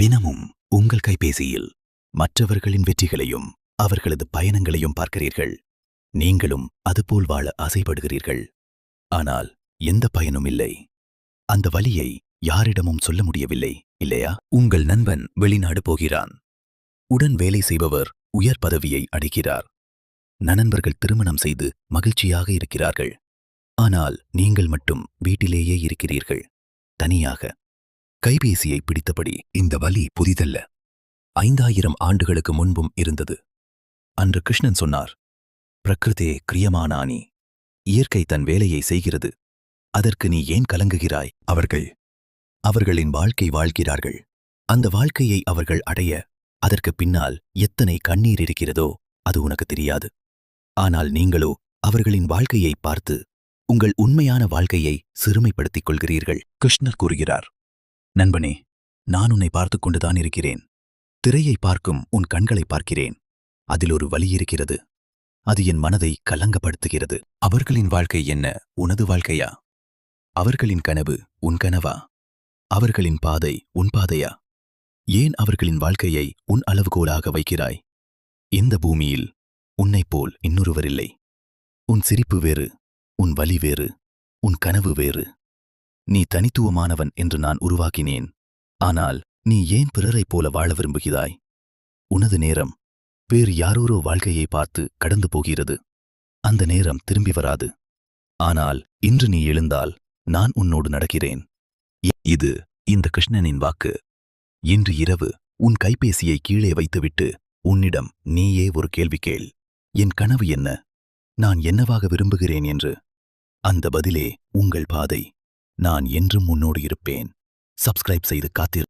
தினமும் உங்கள் கைபேசியில் மற்றவர்களின் வெற்றிகளையும் அவர்களது பயணங்களையும் பார்க்கிறீர்கள். நீங்களும் அதுபோல் வாழ ஆசைப்படுகிறீர்கள். ஆனால் எந்த பயனும் இல்லை. அந்த வலியை யாரிடமும் சொல்ல முடியவில்லை, இல்லையா? உங்கள் நண்பன் வெளிநாடு போகிறான். உடன் வேலை செய்பவர் உயர் பதவியை அடைகிறார். நண்பர்கள் திருமணம் செய்து மகிழ்ச்சியாக இருக்கிறார்கள். ஆனால் நீங்கள் மட்டும் வீட்டிலேயே இருக்கிறீர்கள், தனியாக. கைபேசியை பிடித்தபடி. இந்த வலி புதிதல்ல. 5000 ஆண்டுகளுக்கு முன்பும் இருந்தது. அன்று கிருஷ்ணன் சொன்னார், பிரகிருதே கிரியமானானி. இயற்கை தன் வேலையை செய்கிறது. அதற்கு நீ ஏன் கலங்குகிறாய்? அவர்களின் வாழ்க்கை வாழ்கிறார்கள். அந்த வாழ்க்கையை அவர்கள் அடைய அதற்கு பின்னால் எத்தனை கண்ணீர் இருக்கிறதோ அது உனக்கு தெரியாது. ஆனால் நீங்களோ அவர்களின் வாழ்க்கையை பார்த்து உங்கள் உண்மையான வாழ்க்கையை சிறுமைப்படுத்திக் கொள்கிறீர்கள். கிருஷ்ணர் கூறுகிறார், நண்பனே, நான் உன்னை பார்த்துக் கொண்டுதான் இருக்கிறேன். திரையை பார்க்கும் உன் கண்களை பார்க்கிறேன். அதில் ஒரு வலி இருக்கிறது. அது என் மனதை கலங்கப்படுத்துகிறது. அவர்களின் வாழ்க்கை என்ன, உனது வாழ்க்கையா? அவர்களின் கனவு உன் கனவா? அவர்களின் பாதை உன் பாதையா? ஏன் அவர்களின் வாழ்க்கையை உன் அளவுகோலாக வைக்கிறாய்? இந்த பூமியில் உன்னைப் போல் இன்னொருவரில்லை. உன் சிரிப்பு வேறு, உன் வலி வேறு, உன் கனவு வேறு. நீ தனித்துவமானவன் என்று நான் உருவாக்கினேன். ஆனால் நீ ஏன் பிறரைப் போல வாழ விரும்புகிறாய்? உனது நேரம் வேறு யாரோரோ வாழ்க்கையை பார்த்து கடந்து போகிறது. அந்த நேரம் திரும்பி வராது. ஆனால் இன்று நீ எழுந்தால் நான் உன்னோடு நடக்கிறேன். இது இந்த கிருஷ்ணனின் வாக்கு. இன்று இரவு உன் கைபேசியை கீழே வைத்துவிட்டு உன்னிடம் நீயே ஒரு கேள்வி கேள். என் கனவு என்ன? நான் என்னவாக விரும்புகிறேன் என்று. அந்த பதிலே உங்கள் பாதை. நான் என்றும் உன்னோடு இருப்பேன். சப்ஸ்கிரைப் செய்து காத்திரு.